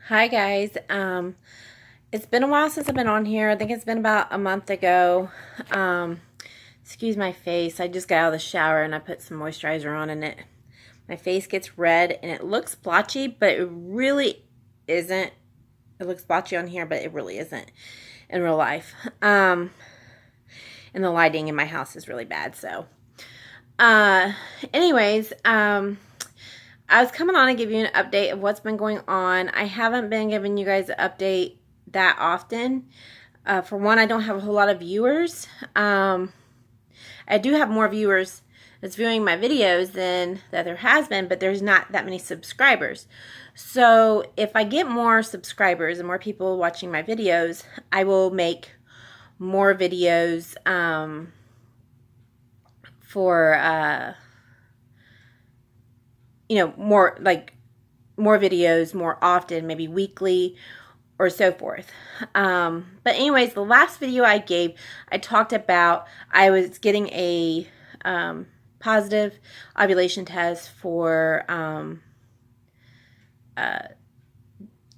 Hi guys. It's been a while since I've been on here. I think it's been about a month ago. Um, Excuse my face. I just got out of the shower and I put some moisturizer on and my face gets red and it looks blotchy, but it really isn't. It looks blotchy on here, but it really isn't in real life. And the lighting in my house is really bad, so. Uh, anyways, I was coming on to give you an update of what's been going on. I haven't been giving you guys an update that often. For one, I don't have a whole lot of viewers. I do have more viewers that's viewing my videos than that there has been, but there's not that many subscribers. So if I get more subscribers and more people watching my videos, I will make more videos for more videos more often, maybe weekly or so forth. But anyways, the last video I gave, I talked about I was getting a positive ovulation test for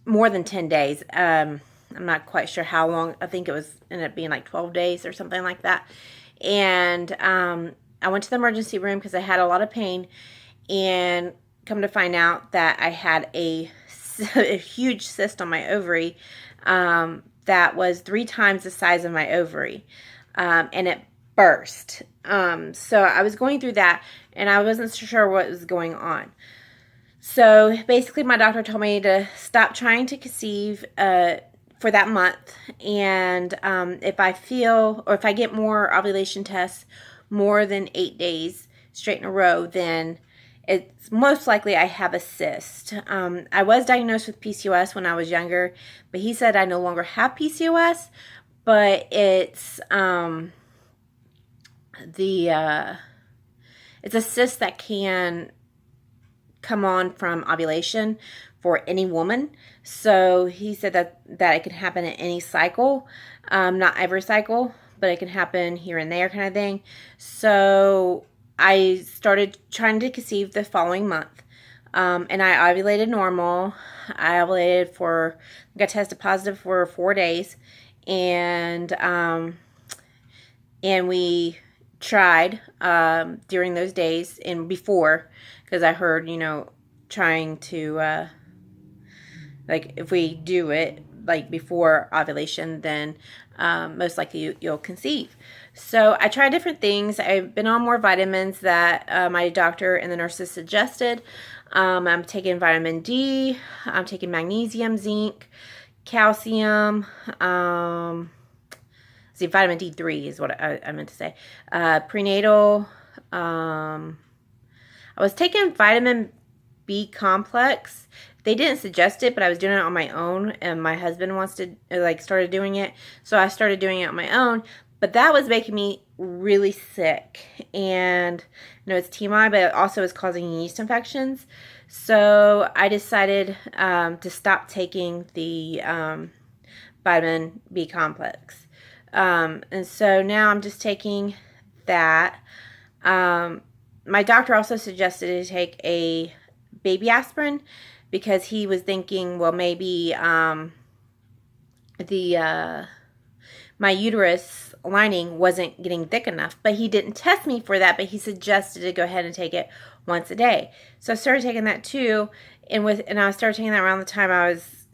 more than 10 days. I'm not quite sure how long. I think it was ended up being like 12 days or something like that. And I went to the emergency room because I had a lot of pain, and come to find out that I had a huge cyst on my ovary that was 3 times the size of my ovary, and it burst. So I was going through that, and I wasn't sure what was going on. So basically, my doctor told me to stop trying to conceive for that month, and if I feel, or if I get more ovulation tests more than 8 days straight in a row, then it's most likely I have a cyst. I was diagnosed with PCOS when I was younger, but he said I no longer have PCOS, but it's it's a cyst that can come on from ovulation for any woman. So he said that it can happen at any cycle, not every cycle, but it can happen here and there kind of thing. So I started trying to conceive the following month, and I ovulated normal. I ovulated got tested positive for 4 days, and we tried during those days and before, because I heard, trying to like if we do it like before ovulation, then most likely you'll conceive. So I tried different things. I've been on more vitamins that my doctor and the nurses suggested. I'm taking vitamin D. I'm taking magnesium, zinc, calcium. Vitamin D3 is what I meant to say. Prenatal. I was taking vitamin B complex. They didn't suggest it, but I was doing it on my own, and my husband started doing it, so I started doing it on my own. But that was making me really sick, and it's TMI, but it also is causing yeast infections. So I decided to stop taking the vitamin B complex, and so now I'm just taking that. My doctor also suggested to take a baby aspirin, because he was thinking, well, maybe my uterus lining wasn't getting thick enough. But he didn't test me for that, but he suggested to go ahead and take it once a day. So I started taking that too, and I started taking that around the time I was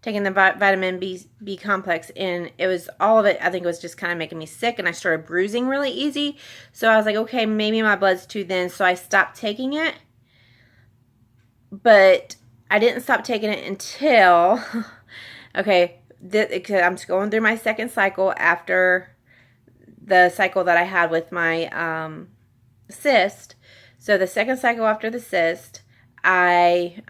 taking the vitamin B complex, and it was all of it. I think it was just kind of making me sick, and I started bruising really easy. So I was like, okay, maybe my blood's too thin, so I stopped taking it. But I didn't stop taking it until, okay, I'm just going through my second cycle after the cycle that I had with my cyst. So the second cycle after the cyst, I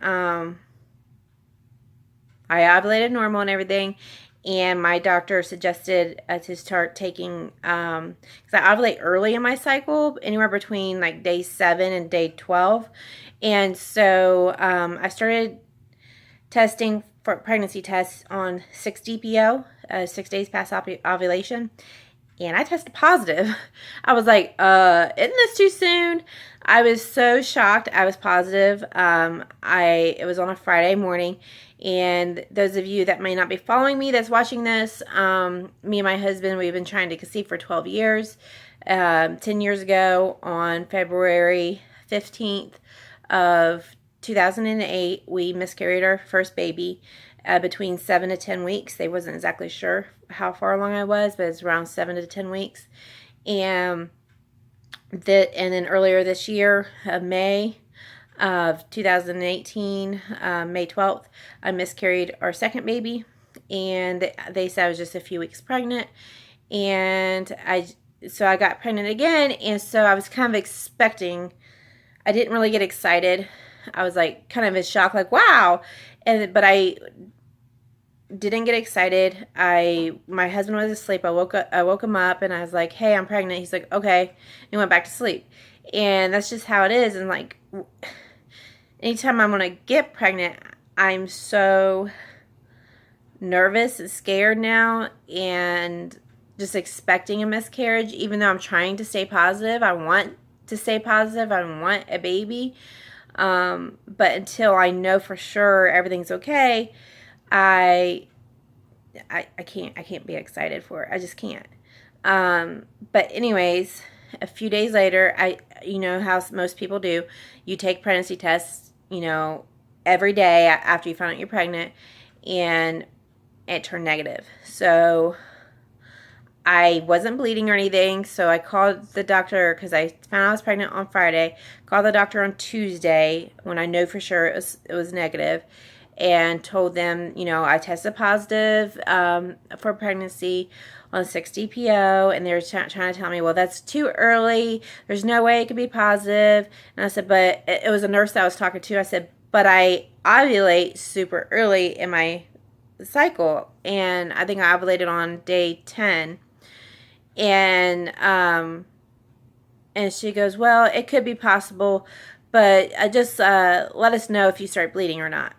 ovulated normal and everything, and my doctor suggested to start taking, because I ovulate early in my cycle, anywhere between like day 7 and day 12, and so I started testing for pregnancy tests on 6 DPO, 6 days past ovulation, and I tested positive. I was like, isn't this too soon? I was so shocked. I was positive. It was on a Friday morning, and those of you that may not be following me that's watching this, me and my husband, we've been trying to conceive for 12 years. 10 years ago, on February 15th of 2008, we miscarried our first baby. Between 7 to 10 weeks. They wasn't exactly sure how far along I was, but it's around 7 to 10 weeks. And then earlier this year, May of 2018, May 12th, I miscarried our second baby, and they said I was just a few weeks pregnant. And so I got pregnant again, and so I was kind of expecting. I didn't really get excited. I was like kind of in shock, like wow, but I didn't get excited. My husband was asleep. I woke him up, and I was like, "Hey, I'm pregnant." He's like, "Okay," and he went back to sleep. And that's just how it is. And like, anytime I'm gonna get pregnant, I'm so nervous and scared now, and just expecting a miscarriage. Even though I'm trying to stay positive, I want to stay positive. I want a baby. But until I know for sure everything's okay, I can't be excited for it. I just can't. But anyways, a few days later, you know how most people do, you take pregnancy tests, every day after you find out you're pregnant, and it turned negative. So I wasn't bleeding or anything, so I called the doctor because I found out I was pregnant on Friday. Called the doctor on Tuesday when I know for sure it was negative, and told them, I tested positive for pregnancy on 6-DPO, and they were trying to tell me, well, that's too early. There's no way it could be positive. And I said, but it was a nurse that I was talking to. I said, but I ovulate super early in my cycle, and I think I ovulated on day 10. And she goes, well, it could be possible, but just let us know if you start bleeding or not.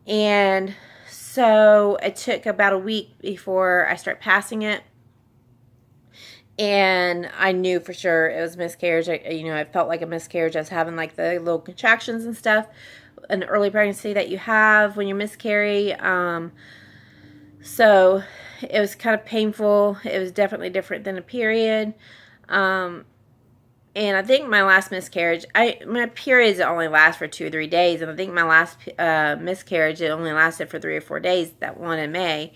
And so it took about a week before I start passing it, and I knew for sure it was miscarriage. It felt like a miscarriage. I was having like the little contractions and stuff, an early pregnancy that you have when you miscarry. So it was kind of painful. It was definitely different than a period. And I think my last miscarriage, my periods only last for 2 or 3 days. And I think my last miscarriage, it only lasted for 3 or 4 days, that one in May.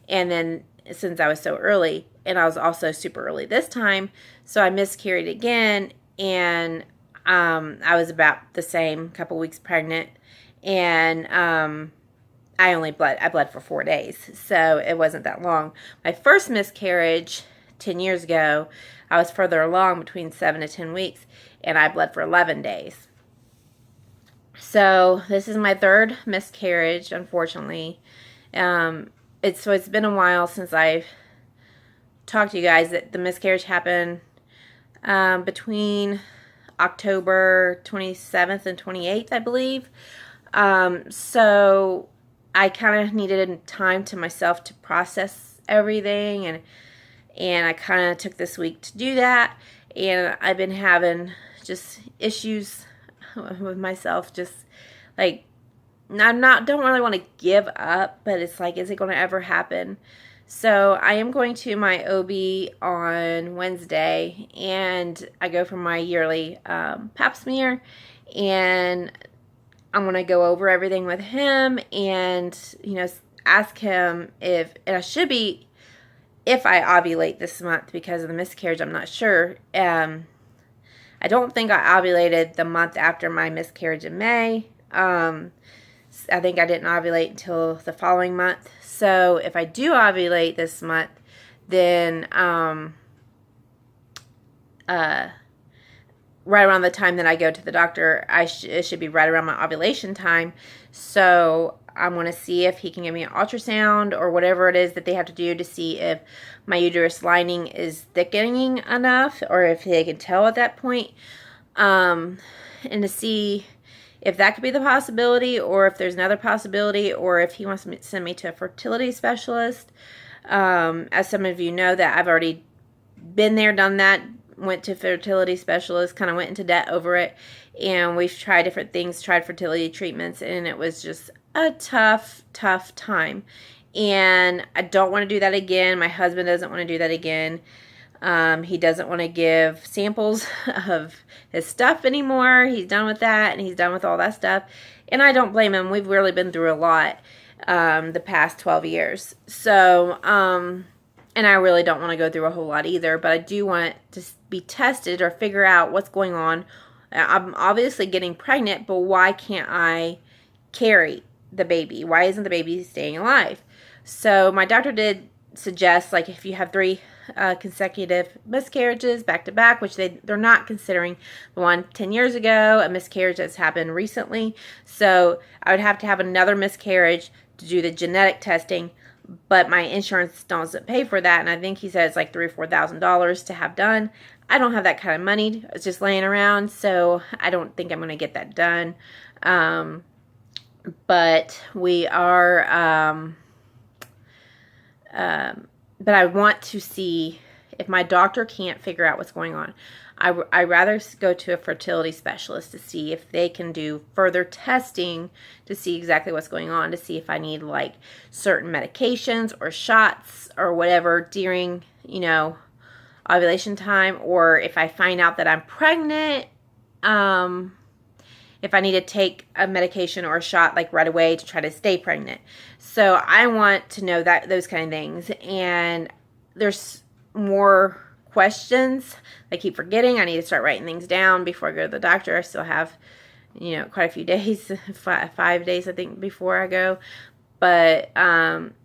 And then since I was so early, and I was also super early this time, so I miscarried again. And I was about the same, couple weeks pregnant. And I bled for 4 days, so it wasn't that long. My first miscarriage 10 years ago, I was further along, between 7 to 10 weeks, and I bled for 11 days. So this is my third miscarriage, unfortunately. It's been a while since I've talked to you guys. That the miscarriage happened between October 27th and 28th, I believe. So I kind of needed time to myself to process everything, and I kind of took this week to do that. And I've been having just issues with myself, just like don't really want to give up, but it's like, is it going to ever happen? So I am going to my OB on Wednesday, and I go for my yearly pap smear, and I'm going to go over everything with him and, ask him if I ovulate this month because of the miscarriage. I'm not sure. I don't think I ovulated the month after my miscarriage in May. I think I didn't ovulate until the following month. So if I do ovulate this month, then right around the time that I go to the doctor, it should be right around my ovulation time. So I'm going to see if he can give me an ultrasound or whatever it is that they have to do to see if my uterus lining is thickening enough, or if they can tell at that point, and to see if that could be the possibility, or if there's another possibility, or if he wants to send me to a fertility specialist. As some of you know, that I've already been there, done that, went to fertility specialist, kind of went into debt over it, and we've tried different things, tried fertility treatments, and it was just a tough time. And I don't want to do that again. My husband doesn't want to do that again. He doesn't want to give samples of his stuff anymore. He's done with that, and he's done with all that stuff. And I don't blame him. We've really been through a lot the past 12 years. So, and I really don't want to go through a whole lot either, but I do want to be tested or figure out what's going on. I'm obviously getting pregnant, but why can't I carry the baby? Why isn't the baby staying alive? So my doctor did suggest, like, if you have 3 consecutive miscarriages back to back, which they're not considering the one 10 years ago, a miscarriage that's happened recently. So I would have to have another miscarriage to do the genetic testing, but my insurance doesn't pay for that, and I think he said it's like $3,000 or $4,000 to have done. I don't have that kind of money. It's just laying around, so I don't think I'm going to get that done. But we are, but I want to see if my doctor can't figure out what's going on. I'd rather go to a fertility specialist to see if they can do further testing to see exactly what's going on, to see if I need like certain medications or shots or whatever during, you know, ovulation time, or if I find out that I'm pregnant, if I need to take a medication or a shot like right away to try to stay pregnant. So I want to know that, those kind of things. And there's more questions I keep forgetting. I need to start writing things down before I go to the doctor. I still have, you know, quite a few days, 5 days I think before I go. But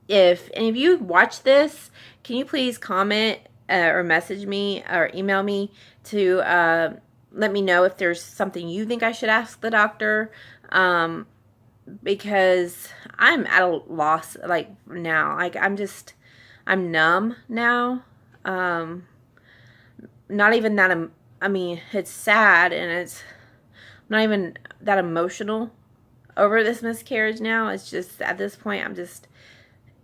if any of you watch this, can you please comment or message me or email me to let me know if there's something you think I should ask the doctor, because I'm at a loss like now. Like I'm numb now. Not even that, I mean, it's sad, and it's not even that emotional over this miscarriage now. It's just, at this point, I'm just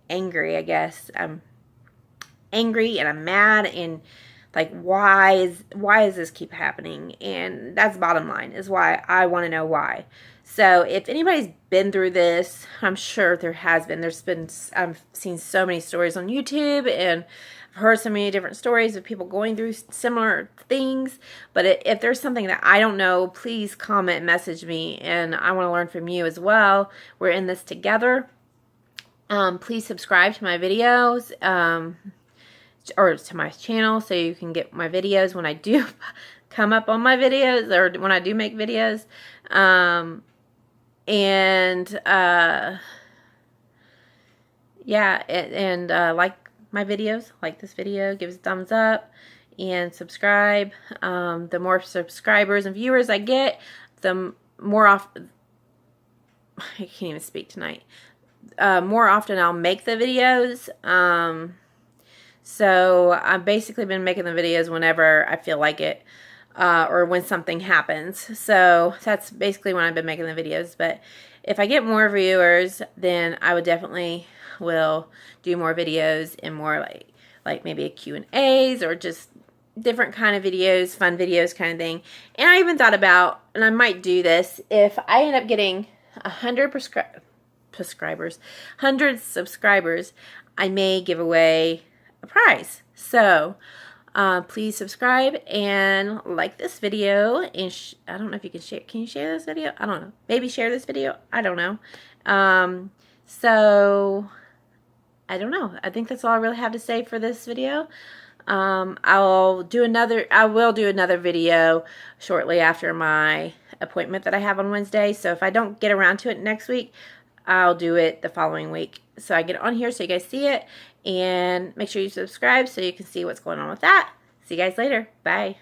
angry, I guess. I'm angry, and I'm mad, and like, why does this keep happening? And that's the bottom line, is why I want to know why. So if anybody's been through this, I'm sure there has been. I've seen so many stories on YouTube, and I've heard so many different stories of people going through similar things. But if there's something that I don't know, please comment, message me, and I want to learn from you as well. We're in this together. Please subscribe to my videos, or to my channel, so you can get my videos when I do come up on my videos, or when I do make videos. Yeah, and like my videos, like this video, give us a thumbs up, and subscribe. The more subscribers and viewers I get, the more often, I can't even speak tonight, more often I'll make the videos. So I've basically been making the videos whenever I feel like it, or when something happens. So that's basically when I've been making the videos. But if I get more viewers, then I would definitely will do more videos, and more like maybe a Q&As, or just different kind of videos, fun videos kind of thing. And I even thought about, and I might do this, if I end up getting 100 subscribers, I may give away a prize. So please subscribe and like this video, and I don't know if you can share. Can you share this video? I don't know. Maybe share this video. I don't know. So I don't know. I think that's all I really have to say for this video. I will do another video shortly after my appointment that I have on Wednesday. So if I don't get around to it next week, I'll do it the following week. So I get it on here so you guys see it, and make sure you subscribe so you can see what's going on with that. See you guys later. Bye.